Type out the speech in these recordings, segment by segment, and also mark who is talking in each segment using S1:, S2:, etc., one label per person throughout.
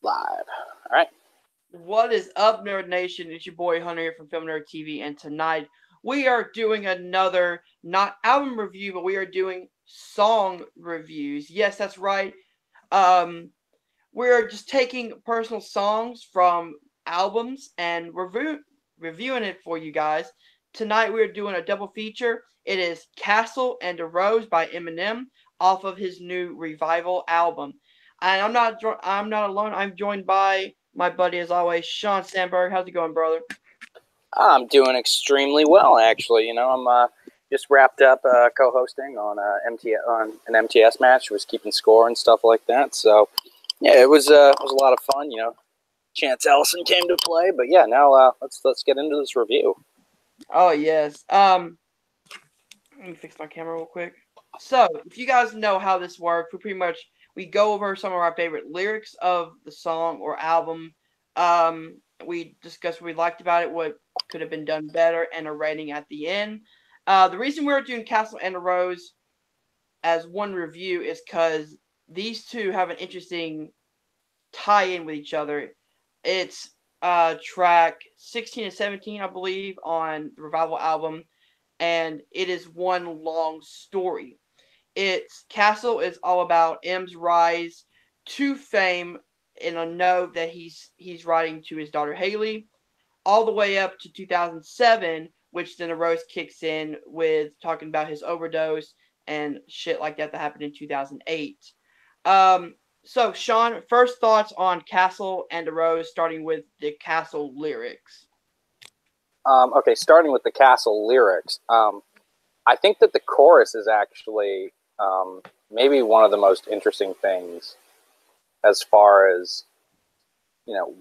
S1: Live. All right.
S2: What is up, Nerd Nation? It's your boy Hunter here from Filmnerdtv, and tonight we are doing another, not album review, but we are doing song reviews. Yes, that's right. We're just taking personal songs from albums and reviewing it for you guys. Tonight we're doing a double feature. It is Castle and Arose by Eminem off of his new Revival album. And I'm not alone. I'm joined by my buddy, as always, Sean Sandberg. How's it going, brother?
S1: I'm doing extremely well, actually. I'm just wrapped up co-hosting on an MTS match. Was keeping score and stuff like that. So yeah, it was a lot of fun. Chance Ellison came to play, but yeah, now let's get into this review.
S2: Oh yes. Let me fix my camera real quick. So, if you guys know how this works, we go over some of our favorite lyrics of the song or album. We discuss what we liked about it, what could have been done better, and a rating at the end. The reason we're doing Castle and Arose as one review is because these two have an interesting tie-in with each other. It's track 16 and 17, I believe, on the Revival album, and it is one long story. It's Castle is all about M's rise to fame in a note that he's writing to his daughter Haley, all the way up to 2007, which then Arose kicks in with talking about his overdose and shit like that happened in 2008. So Sean, first thoughts on Castle and Arose, starting with the Castle lyrics.
S1: Okay, starting with the Castle lyrics. I think that the chorus is actually maybe one of the most interesting things as far as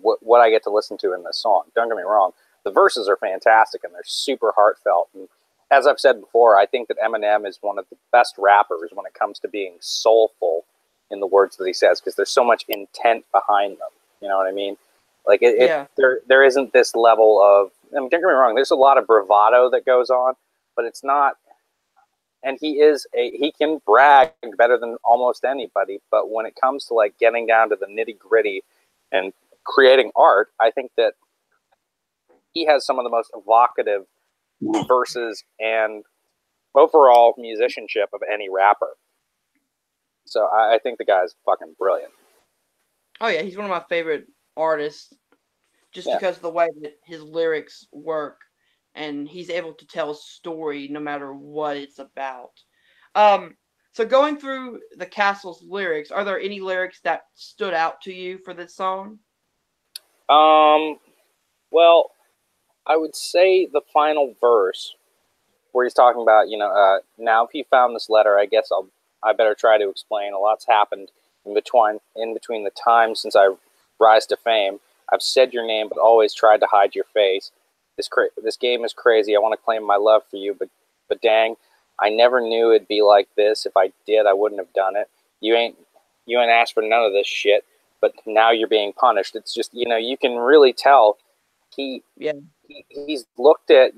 S1: what I get to listen to in this song. Don't get me wrong, the verses are fantastic and they're super heartfelt. And as I've said before, I think that Eminem is one of the best rappers when it comes to being soulful in the words that he says, because there's so much intent behind them. You know what I mean? Like there isn't this level of. I mean, don't get me wrong. There's a lot of bravado that goes on, but it's not. And he can brag better than almost anybody. But when it comes to like getting down to the nitty gritty and creating art, I think that he has some of the most evocative verses and overall musicianship of any rapper. So I think the guy's fucking brilliant.
S2: Oh yeah, he's one of my favorite artists, just because of the way that his lyrics work, and he's able to tell a story no matter what it's about. So going through the Castle's lyrics, are there any lyrics that stood out to you for this song?
S1: Well, I would say the final verse where he's talking about, now if you found this letter, I guess I better try to explain. A lot's happened in between the time since I rise to fame. I've said your name, but always tried to hide your face. This game is crazy. I want to claim my love for you, but dang, I never knew it'd be like this. If I did, I wouldn't have done it. You ain't asked for none of this shit, but now you're being punished. It's just, you can really tell he's looked at,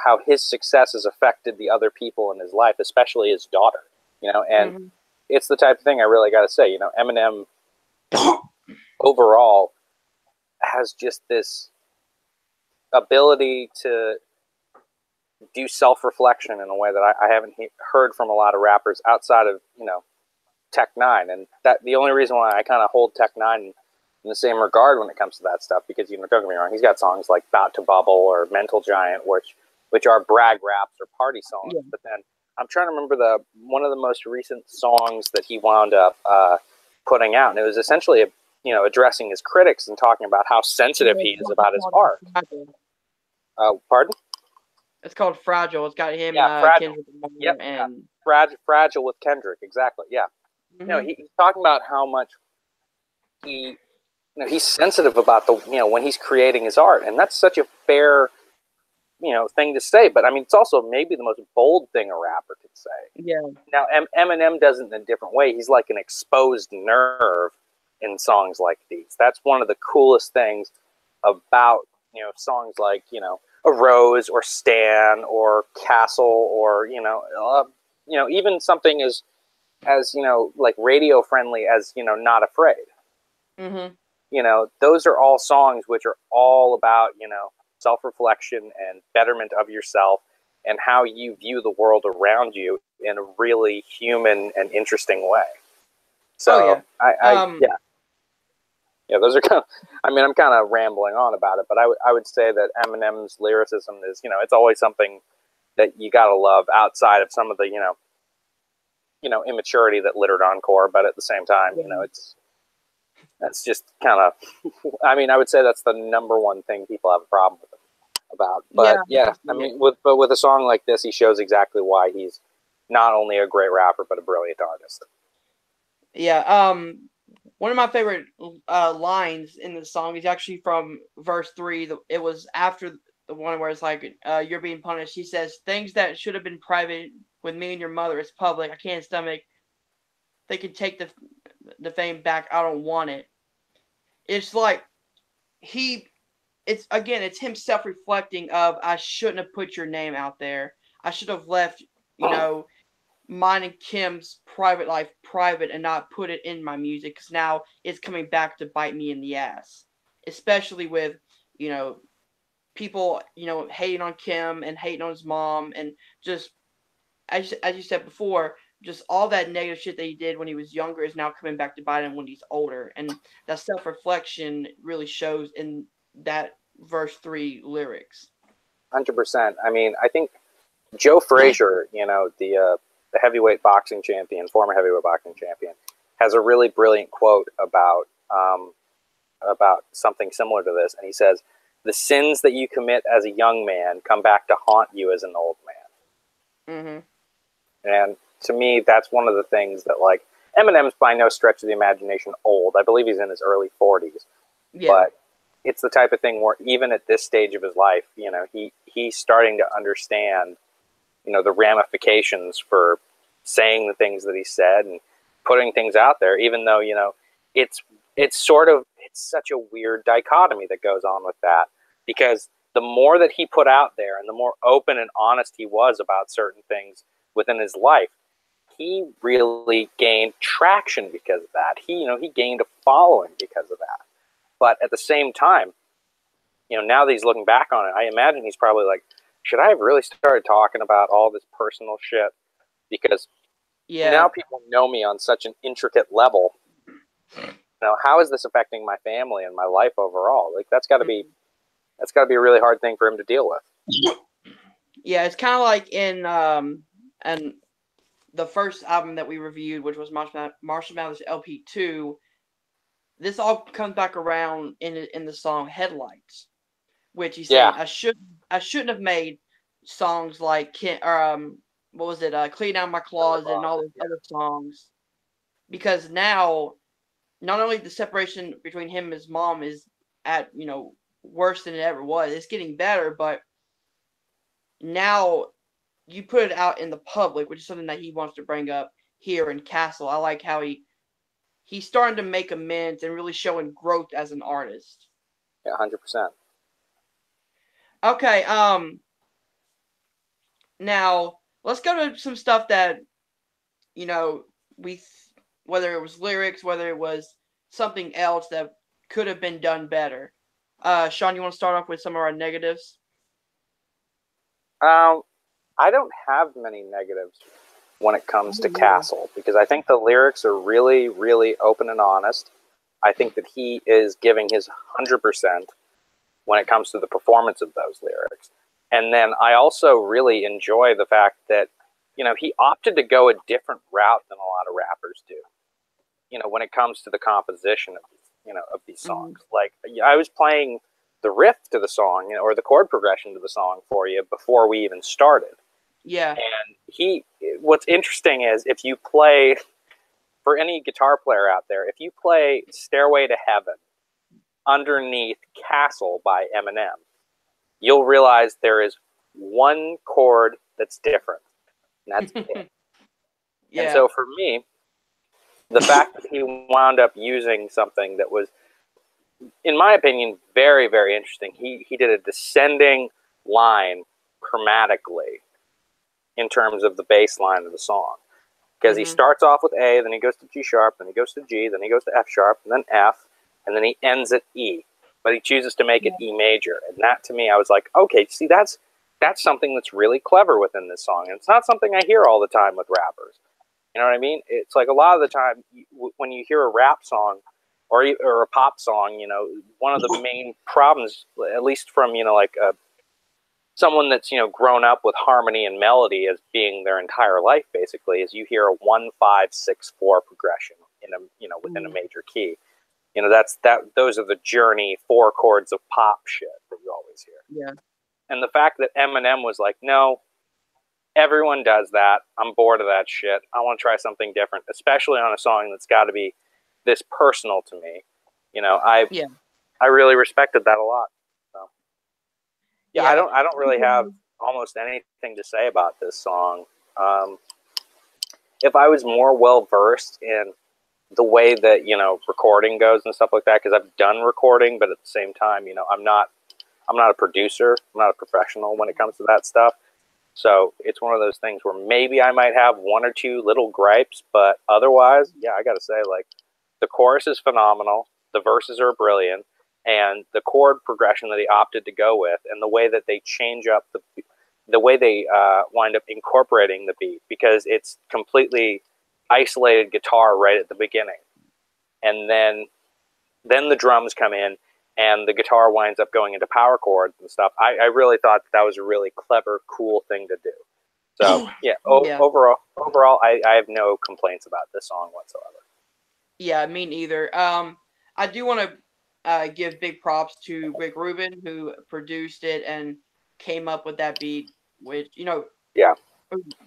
S1: how his success has affected the other people in his life, especially his daughter, and it's the type of thing I really got to say, Eminem overall has just this ability to do self-reflection in a way that I haven't heard from a lot of rappers outside of, Tech Nine. And that the only reason why I kind of hold Tech Nine in the same regard when it comes to that stuff, because, don't get me wrong, he's got songs like About to Bubble or Mental Giant, which are brag raps or party songs. Yeah. But then I'm trying to remember one of the most recent songs that he wound up putting out, and it was essentially addressing his critics and talking about how sensitive he is about his art. Pardon?
S2: It's called Fragile. It's got him,
S1: Fragile.
S2: Kendrick, and
S1: Fragile with Kendrick, exactly. Yeah. He's talking about how much he's sensitive about when he's creating his art, and that's such a fair thing to say, but I mean, it's also maybe the most bold thing a rapper could say.
S2: Yeah.
S1: Now, Eminem does it in a different way. He's like an exposed nerve in songs like these. That's one of the coolest things about, songs like, Arose or Stan or Castle or, even something as like radio friendly as, Not Afraid.
S2: Mm-hmm.
S1: those are all songs which are all about, self-reflection and betterment of yourself and how you view the world around you in a really human and interesting way. So those are kind of, I'm kind of rambling on about it, but I would say that Eminem's lyricism is, it's always something that you got to love outside of some of the, immaturity that littered Encore. But at the same time, that's just kind of, I would say that's the number one thing people have a problem with him about. But with a song like this, he shows exactly why he's not only a great rapper, but a brilliant artist.
S2: Yeah. One of my favorite lines in the song is actually from verse 3. It was after the one where it's like, you're being punished. He says, things that should have been private with me and your mother is public. I can't stomach. They can take the fame back. I don't want it. It's like it's him self-reflecting of, I shouldn't have put your name out there. I should have left, mine and Kim's private life private and not put it in my music, because now it's coming back to bite me in the ass. Especially with, people, hating on Kim and hating on his mom, and just, as you said before, just all that negative shit that he did when he was younger is now coming back to bite him when he's older. And that self-reflection really shows in that verse 3 lyrics.
S1: 100%. I think Joe Frazier, the heavyweight boxing champion, former heavyweight boxing champion, has a really brilliant quote about something similar to this. And he says, the sins that you commit as a young man come back to haunt you as an old man.
S2: Mm-hmm.
S1: And to me, that's one of the things that, like, Eminem's by no stretch of the imagination old. I believe he's in his early 40s. Yeah. But it's the type of thing where even at this stage of his life, he's starting to understand, the ramifications for saying the things that he said and putting things out there, even though, it's such a weird dichotomy that goes on with that, because the more that he put out there and the more open and honest he was about certain things within his life, he really gained traction because of that. He gained a following because of that. But at the same time, now that he's looking back on it, I imagine he's probably like, should I have really started talking about all this personal shit? Because now people know me on such an intricate level. How is this affecting my family and my life overall? Like, that's got to be a really hard thing for him to deal with.
S2: Yeah, it's kind of like in and the first album that we reviewed, which was Marshall Mathers LP2. This all comes back around in the song Headlights, which he said, I shouldn't have made songs like what was it, Clean Out My Closet and all those other songs, because now not only the separation between him and his mom is at worse than it ever was, it's getting better, but now you put it out in the public, which is something that he wants to bring up here in Castle. I like how he's starting to make amends and really showing growth as an artist.
S1: Yeah, 100%.
S2: Okay, now let's go to some stuff that, whether it was lyrics, whether it was something else that could have been done better. Sean, you want to start off with some of our negatives?
S1: I don't have many negatives when it comes to Castle, because I think the lyrics are really, really open and honest. I think that he is giving his 100% when it comes to the performance of those lyrics. And then I also really enjoy the fact that, he opted to go a different route than a lot of rappers do, when it comes to the composition of these songs. Mm-hmm. Like, I was playing the riff to the song, or the chord progression to the song for you before we even started.
S2: Yeah.
S1: And what's interesting is, if you play, for any guitar player out there, if you play Stairway to Heaven underneath Castle by Eminem, you'll realize there is one chord that's different, and that's it. Yeah. And so for me, the fact that he wound up using something that was, in my opinion, very, very interesting. He did a descending line chromatically in terms of the bass line of the song. Because he starts off with A, then he goes to G sharp, then he goes to G, then he goes to F sharp, and then F, and then he ends at E, but he chooses to make it E major. And that, to me, I was like, okay, see, that's something that's really clever within this song. And it's not something I hear all the time with rappers. You know what I mean? It's like a lot of the time when you hear a rap song or a pop song, you know, one of the main problems, at least from, you know, like someone that's, you know, grown up with harmony and melody as being their entire life, basically, is you hear a 1-5-6-4 progression in a, you know, within a major key. You know, those are the Journey 4 chords of pop shit that you always hear.
S2: Yeah.
S1: And the fact that Eminem was like, no, everyone does that. I'm bored of that shit. I want to try something different, especially on a song that's got to be this personal to me. You know, I really respected that a lot. So, yeah, I don't really have almost anything to say about this song. If I was more well versed in the way that, you know, recording goes and stuff like that, because I've done recording, but at the same time, you know, I'm not a producer. I'm not a professional when it comes to that stuff. So it's one of those things where maybe I might have one or two little gripes, but otherwise, yeah, I got to say, like, the chorus is phenomenal. The verses are brilliant. And the chord progression that he opted to go with, and the way that they change up the way they wind up incorporating the beat, because it's completely isolated guitar right at the beginning. And then the drums come in, and the guitar winds up going into power chords and stuff. I really thought that was a really clever, cool thing to do. So, yeah, overall, I have no complaints about this song whatsoever.
S2: Yeah, me neither. I do want to give big props to Rick Rubin, who produced it and came up with that beat, which, you know,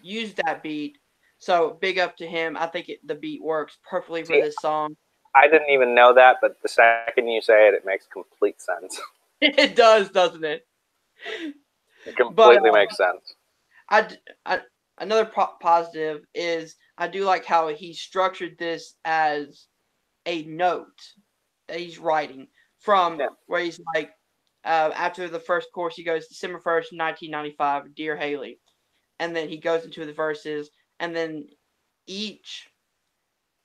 S2: used that beat. So big up to him. I think the beat works perfectly for this song.
S1: I didn't even know that, but the second you say it, it makes complete sense.
S2: It does, doesn't it?
S1: It completely makes sense.
S2: Another positive is I do like how he structured this as a note that he's writing from where he's like, after the first chorus, he goes December 1st, 1995, Dear Haley. And then he goes into the verses, and then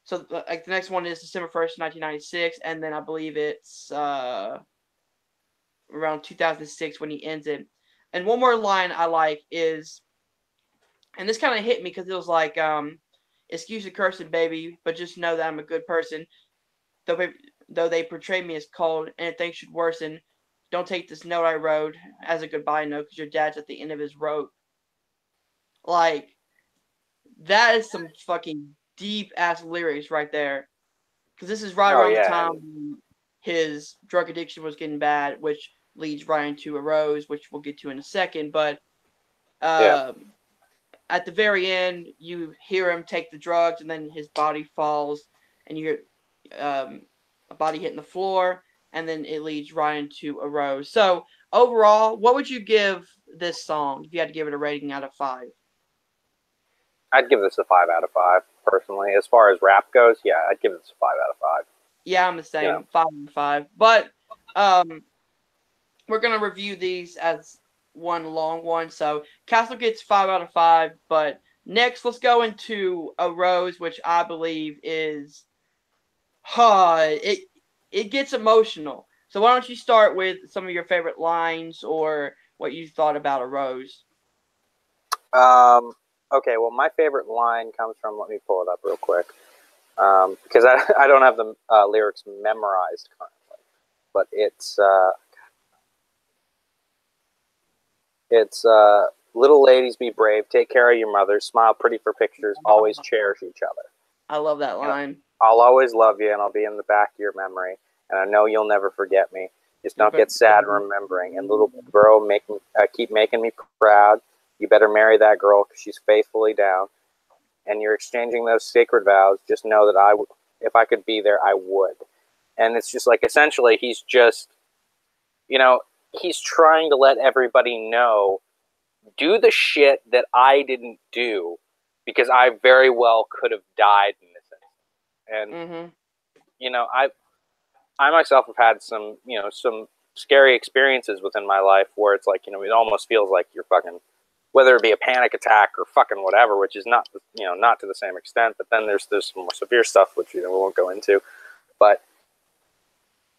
S2: so like the next one is December 1st, 1996, and then I believe it's around 2006 when he ends it. And one more line I like is, and this kind of hit me because it was like, excuse the cursing, baby, but just know that I'm a good person. Though they portray me as cold, and if things should worsen, don't take this note I wrote as a goodbye note, because your dad's at the end of his rope. Like, that is some fucking deep ass lyrics right there. Because this is right around the time when his drug addiction was getting bad, which leads right into Arose, which we'll get to in a second. But at the very end, you hear him take the drugs, and then his body falls, and you hear a body hitting the floor, and then it leads right into Arose. So overall, what would you give this song if you had to give it a rating out of 5?
S1: I'd give this a 5 out of 5, personally. As far as rap goes, yeah, I'd give this a 5 out of 5.
S2: Yeah, I'm the same, 5 out of 5. But we're gonna review these as one long one. So Castle gets 5 out of 5. But next, let's go into Arose, which I believe is, it gets emotional. So why don't you start with some of your favorite lines or what you thought about Arose?
S1: Okay, well, my favorite line comes from, let me pull it up real quick, because I don't have the lyrics memorized currently, but it's little ladies be brave, take care of your mothers, smile pretty for pictures, always cherish each other.
S2: I love that line.
S1: You know, I'll always love you, and I'll be in the back of your memory, and I know you'll never forget me. Just don't get sad remembering, and little girl, keep making me proud. You better marry that girl because she's faithfully down. And you're exchanging those sacred vows. Just know that if I could be there, I would. And it's just like, essentially, he's just, you know, he's trying to let everybody know, do the shit that I didn't do, because I very well could have died in this instance. And, you know, I myself have had some scary experiences within my life where it's like, you know, it almost feels like you're fucking, whether it be a panic attack or fucking whatever, which is not, you know, not to the same extent. But then there's some more severe stuff, which, you know, we won't go into. But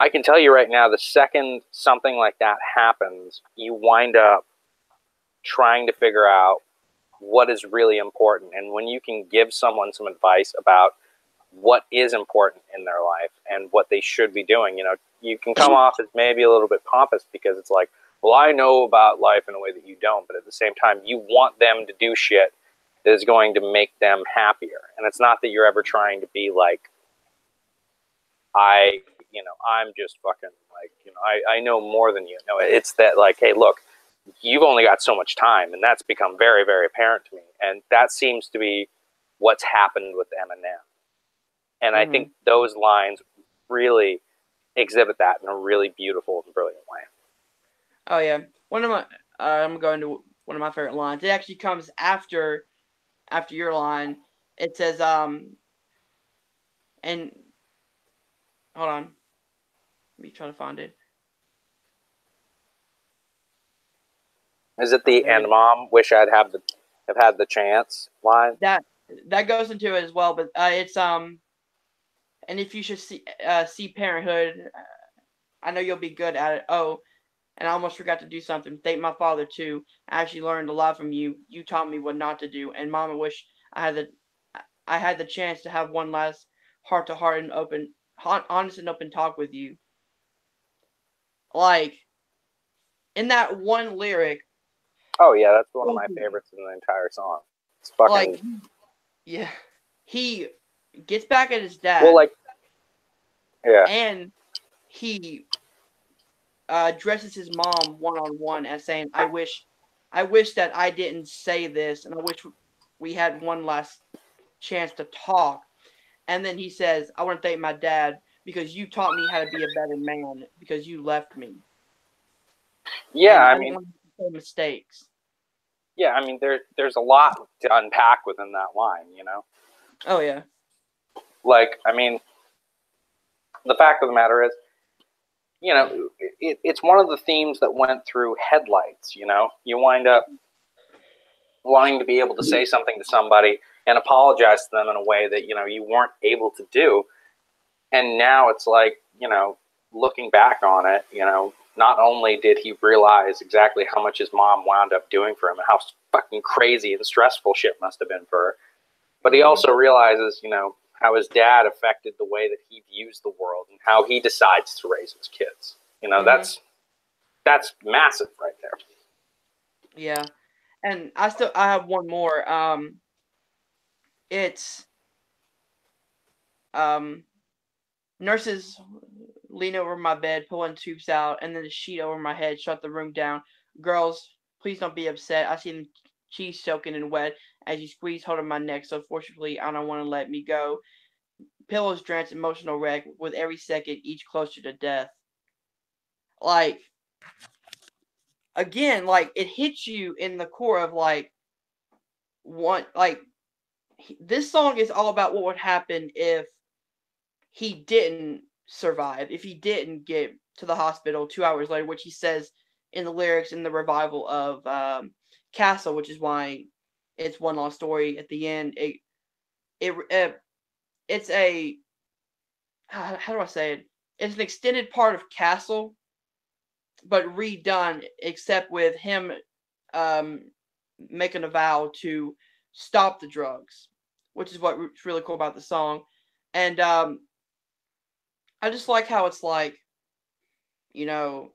S1: I can tell you right now, the second something like that happens, you wind up trying to figure out what is really important. And when you can give someone some advice about what is important in their life and what they should be doing, you know, you can come off as maybe a little bit pompous because it's like, well, I know about life in a way that you don't, but at the same time, you want them to do shit that is going to make them happier. And it's not that you're ever trying to be like, I'm just fucking like, I know more than you. No, it's that like, hey, look, you've only got so much time, and that's become very, very apparent to me. And that seems to be what's happened with Eminem. And I think those lines really exhibit that in a really beautiful and brilliant way.
S2: Oh yeah, one of my I'm going to one of my favorite lines. It actually comes after your line. It says and hold on, let me try to find it.
S1: Is it the "and mom wish I'd have had the chance" line?
S2: That goes into it as well, but it's and if you should see Parenthood, I know you'll be good at it. Oh, and I almost forgot to do something. Thank my father too. I actually learned a lot from you. You taught me what not to do. And Mama, wish I had the chance to have one last heart to heart and honest and open talk with you. Like in that one lyric.
S1: Oh yeah, that's one of my favorites in the entire song. It's fucking
S2: like, yeah. He gets back at his dad.
S1: Well, like, yeah,
S2: and he addresses his mom one-on-one as saying, I wish that I didn't say this, and I wish we had one last chance to talk. And then he says, I want to thank my dad because you taught me how to be a better man because you left me.
S1: Yeah,
S2: I mean, mistakes.
S1: Yeah, I mean, there's a lot to unpack within that line, you know?
S2: Oh, yeah.
S1: Like, I mean, the fact of the matter is, you know, it's one of the themes that went through Headlights, you know? You wind up wanting to be able to say something to somebody and apologize to them in a way that, you know, you weren't able to do. And now it's like, you know, looking back on it, you know, not only did he realize exactly how much his mom wound up doing for him and how fucking crazy and stressful shit must have been for her, but he also realizes, you know, how his dad affected the way that he views the world and how he decides to raise his kids. You know, that's massive right there.
S2: Yeah. And I have one more. It's nurses lean over my bed, pulling tubes out, and then the sheet over my head shut the room down. Girls, please don't be upset. I see the cheese soaking and wet as you squeeze hold of my neck, so forcibly I don't want to let me go. Pillows drenched, emotional wreck, with every second each closer to death. Like, again, like, it hits you in the core of, like, this song is all about what would happen if he didn't survive, if he didn't get to the hospital 2 hours later, which he says in the lyrics in the revival of Castle, which is why it's One Lost Story at the end. It's a, how do I say it? It's an extended part of Castle, but redone, except with him making a vow to stop the drugs, which is what's really cool about the song. And I just like how it's like, you know,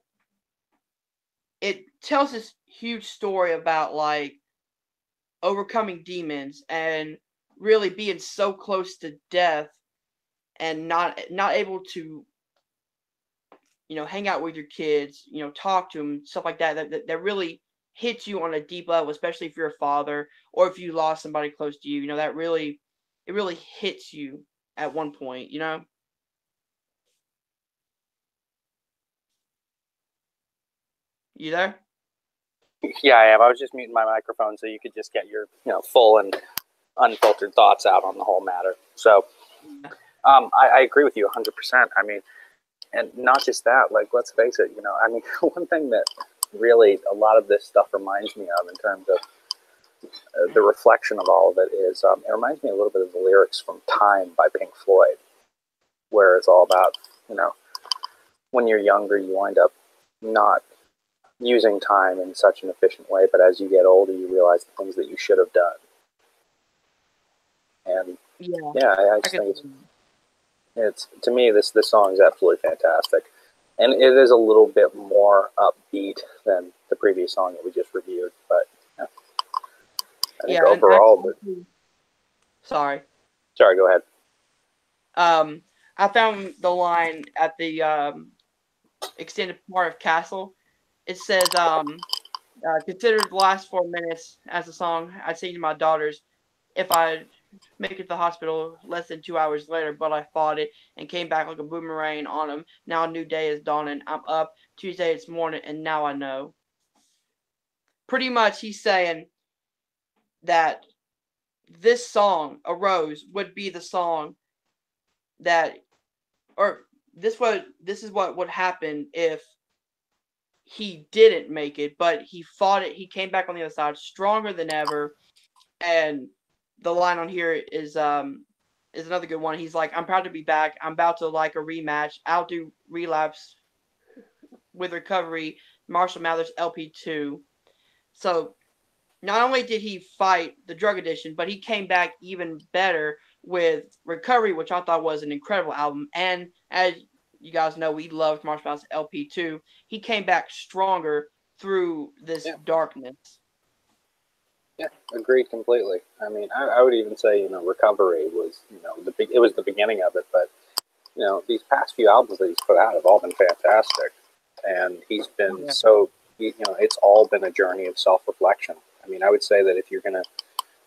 S2: it tells this huge story about like overcoming demons and really being so close to death and not able to, you know, hang out with your kids, you know, talk to them, stuff like that really hits you on a deep level, especially if you're a father or if you lost somebody close to you. You know, it really hits you at one point, you know. You there?
S1: Yeah, I am. I was just muting my microphone so you could just get your, you know, full and unfiltered thoughts out on the whole matter. So I agree with you 100%. I mean, and not just that, like, let's face it, you know, I mean, one thing that really a lot of this stuff reminds me of in terms of the reflection of all of it is, it reminds me a little bit of the lyrics from Time by Pink Floyd, where it's all about, you know, when you're younger, you wind up not using time in such an efficient way, but as you get older, you realize the things that you should have done. And yeah, I just think it's to me, this song is absolutely fantastic. And it is a little bit more upbeat than the previous song that we just reviewed, but yeah. I think overall,
S2: sorry,
S1: go ahead.
S2: I found the line at the extended part of Castle. It says, consider the last 4 minutes as a song I sing to my daughters. If I make it to the hospital less than 2 hours later, but I fought it and came back like a boomerang on them. Now a new day is dawning. I'm up. Tuesday it's morning, and now I know. Pretty much he's saying that this song, Arose, would be the song that, or this is what would happen if he didn't make it, but he fought it. He came back on the other side stronger than ever. And the line on here is another good one. He's like, I'm proud to be back. I'm about to like a rematch. I'll do relapse with recovery. Marshall Mathers LP2. So not only did he fight the drug addiction, but he came back even better with Recovery, which I thought was an incredible album. And as you guys know, we loved Marshall Mathers LP2. He came back stronger through this darkness.
S1: Yeah, agreed completely. I mean, I would even say, Recovery was, it was the beginning of it, but, these past few albums that he's put out have all been fantastic. And he's been it's all been a journey of self-reflection. I mean, I would say that if you're going to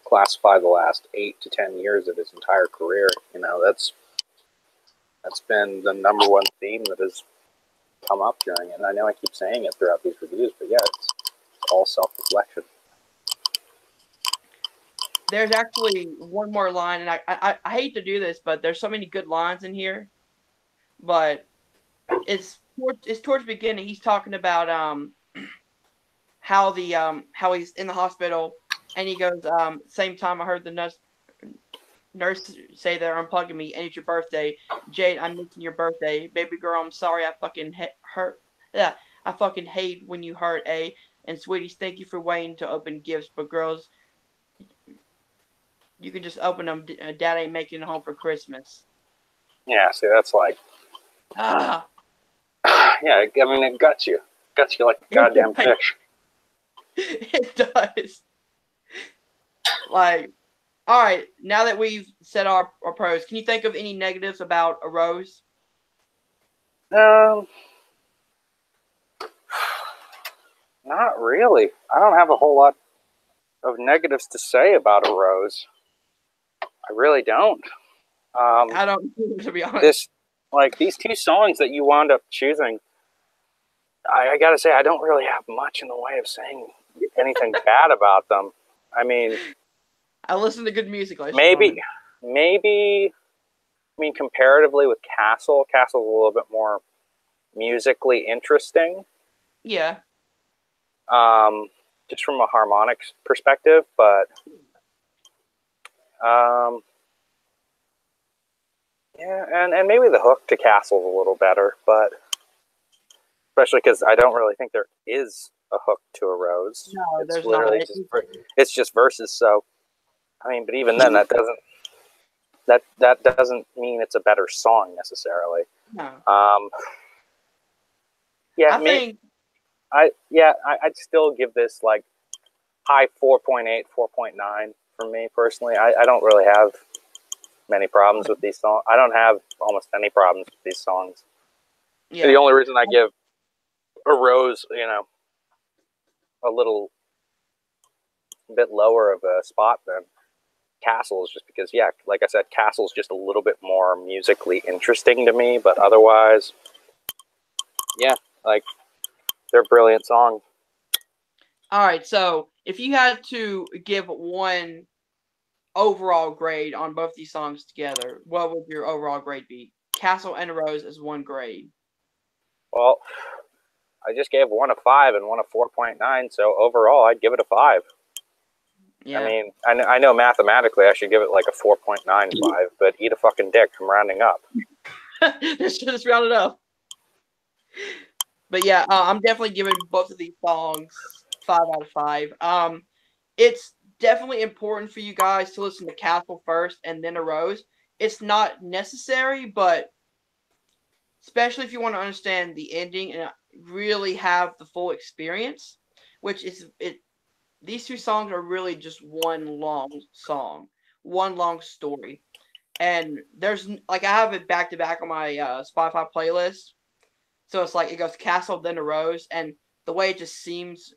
S1: classify the last 8 to 10 years of his entire career, that's been the number one theme that has come up during it. And I know I keep saying it throughout these reviews, but yeah, it's all self-reflection.
S2: There's actually one more line, and I hate to do this, but there's so many good lines in here. But it's towards the beginning. He's talking about how he's in the hospital, and he goes, same time I heard the nurse say they're unplugging me, and it's your birthday. Jade, I'm missing your birthday. Baby girl, I'm sorry I fucking hurt. Yeah, I fucking hate when you hurt, eh? And sweeties, thank you for waiting to open gifts, but girls, you can just open them. Dad ain't making it home for Christmas.
S1: Yeah, see, that's like... Yeah, I mean, it guts you. Guts you like a goddamn fish.
S2: It does. Like, all right, now that we've said our pros, can you think of any negatives about Arose?
S1: Not really. I don't have a whole lot of negatives to say about Arose. I really don't.
S2: I don't, to be honest.
S1: These two songs that you wound up choosing, I gotta say, I don't really have much in the way of saying anything bad about them. I mean,
S2: I listen to good music.
S1: Maybe, I mean, comparatively with Castle's a little bit more musically interesting.
S2: Yeah.
S1: Just from a harmonics perspective, but yeah, and maybe the hook to Castle's a little better, but especially because I don't really think there is a hook to Arose.
S2: No,
S1: it's
S2: there's
S1: literally
S2: not.
S1: It's just verses. So, I mean, but even then, that doesn't mean it's a better song necessarily.
S2: No.
S1: Yeah, I'd still give this like high 4.8, 4.9 for me personally. I don't really have many problems with these songs. I don't have almost any problems with these songs. Yeah. The only reason I give Arose, a little bit lower of a spot than Castle is just because, yeah, like I said, Castle's just a little bit more musically interesting to me, but otherwise, yeah, like, they're brilliant songs.
S2: All right, so if you had to give one overall grade on both these songs together, what would your overall grade be? Castle and Arose as one grade.
S1: Well, I just gave one a 5 and one a 4.9, so overall I'd give it a 5. Yeah. I mean, I know mathematically I should give it like a 4.95, but eat a fucking dick. I'm rounding up.
S2: Just round it up. But yeah, I'm definitely giving both of these songs 5 out of 5. It's definitely important for you guys to listen to Castle first and then Arose. It's not necessary, but especially if you want to understand the ending and really have the full experience, which is it. These two songs are really just one long song, one long story, and there's like I have it back to back on my Spotify playlist. So it's like it goes Castle then Arose, and the way it just seems,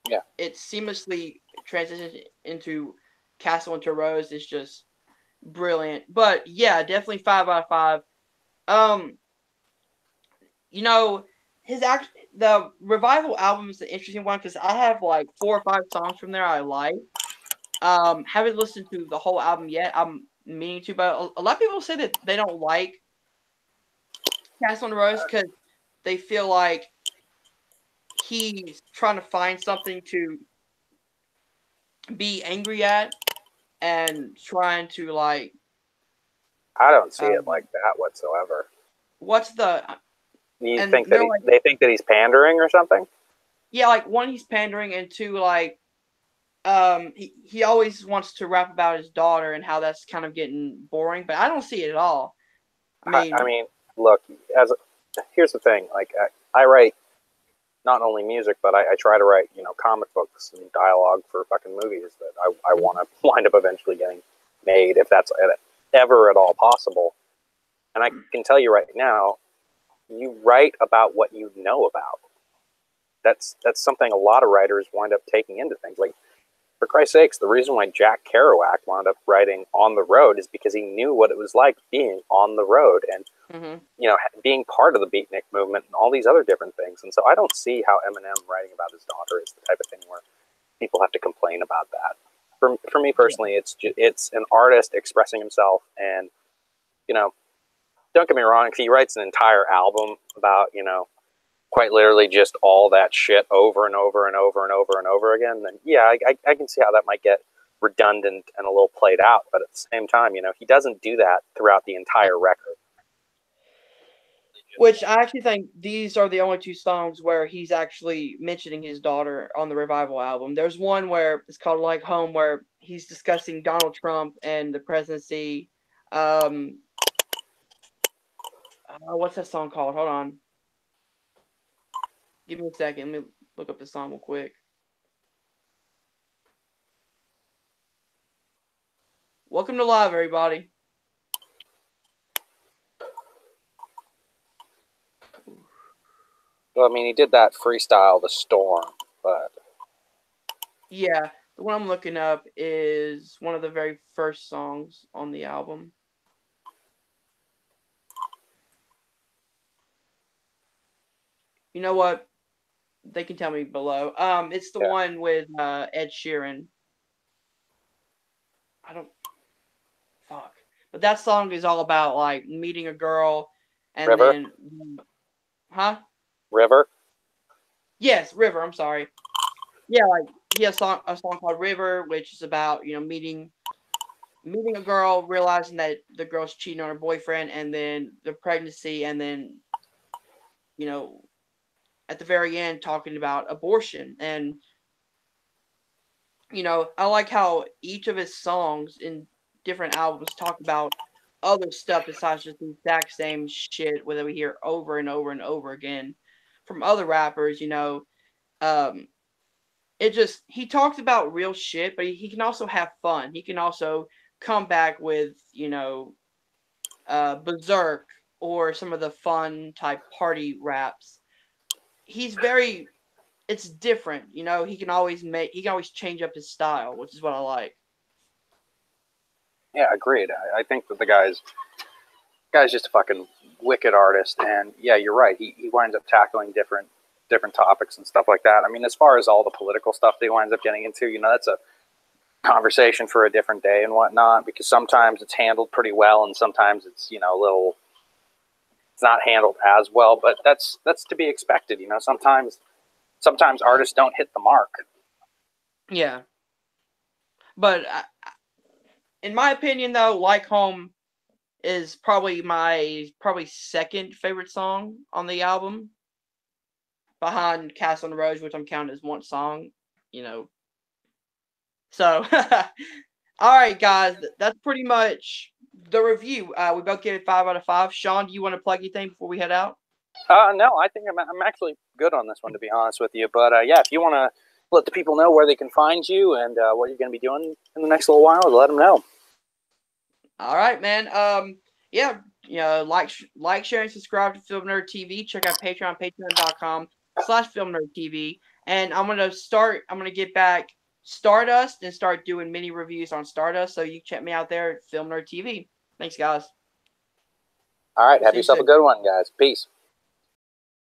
S1: Yeah,
S2: it seamlessly transitions into Castle into Arose is just brilliant. But yeah, definitely 5 out of 5. Um, you know, the revival album is an interesting one because I have like 4 or 5 songs from there I like. Haven't listened to the whole album yet. I'm meaning to, but a lot of people say that they don't like Castle and Rose because they feel like he's trying to find something to be angry at and trying to like
S1: I don't see it like
S2: um,
S1: that whatsoever.
S2: what's the
S1: You
S2: and
S1: think that
S2: they're like,
S1: they think that he's pandering or something?
S2: yeah, like one, he's pandering, and two, like he always wants to rap about his daughter and how that's kind of getting boring, but I don't see it at all. I
S1: I
S2: mean,
S1: mean, look, here's the thing. Like, I write not only music, but I try to write, comic books and dialogue for fucking movies that I want to wind up eventually getting made, if that's ever at all possible. And I can tell you right now, you write about what you know about. That's something a lot of writers wind up taking into things. Like, for Christ's sakes, the reason why Jack Kerouac wound up writing On the Road is because he knew what it was like being on the road and being part of the beatnik movement and all these other different things. And so I don't see how Eminem writing about his daughter is the type of thing where people have to complain about that. For me personally, it's an artist expressing himself, and don't get me wrong, if he writes an entire album about quite literally just all that shit over and over and over and over and over again, then yeah, I can see how that might get redundant and a little played out. But at the same time, he doesn't do that throughout the entire record.
S2: which I actually think these are the only 2 songs where he's actually mentioning his daughter on the Revival album. There's one where it's called Like Home, where he's discussing Donald Trump and the presidency. What's that song called? Hold on. Give me a second. Let me look up the song real quick. Welcome to live, everybody.
S1: Well, I mean, he did that freestyle, The Storm, but
S2: Yeah, the one I'm looking up is one of the very first songs on the album. You know what? They can tell me below. It's the one with Ed Sheeran. I don't fuck. But that song is all about like meeting a girl and
S1: River,
S2: then huh?
S1: River.
S2: Yes, River, I'm sorry. Yeah, like he has a song called River, which is about, meeting a girl, realizing that the girl's cheating on her boyfriend, and then the pregnancy, and then, at the very end talking about abortion. And I like how each of his songs in different albums talk about other stuff besides just the exact same shit that we hear over and over and over again from other rappers. He talks about real shit, but he can also have fun. He can also come back with Berserk or some of the fun type party raps. It's different. He can always change up his style, which is what I like.
S1: Yeah, agreed. I think that the guy's just a fucking wicked artist, and yeah, you're right. He winds up tackling different topics and stuff like that. I mean, as far as all the political stuff that he winds up getting into, that's a conversation for a different day and whatnot, because sometimes it's handled pretty well and sometimes it's a little, it's not handled as well, but that's to be expected. Sometimes artists don't hit the mark.
S2: Yeah, but in my opinion, though, Like Home is probably my second favorite song on the album. behind Castle and Rose, which I'm counting as one song, you know. So, all right, guys, that's pretty much the review. We both gave it 5 out of 5. Sean, do you want to plug anything before we head out?
S1: No, I think I'm actually good on this one, to be honest with you. But yeah, if you want to let the people know where they can find you and what you're going to be doing in the next little while, let them know.
S2: All right, man. Yeah, like, share, and subscribe to Filmnerdtv. Check out Patreon, patreon.com/Filmnerdtv. And I'm gonna get back Stardust and start doing mini reviews on Stardust. So you can check me out there at Filmnerdtv. Thanks, guys.
S1: All right, have yourself a good one, guys. Peace.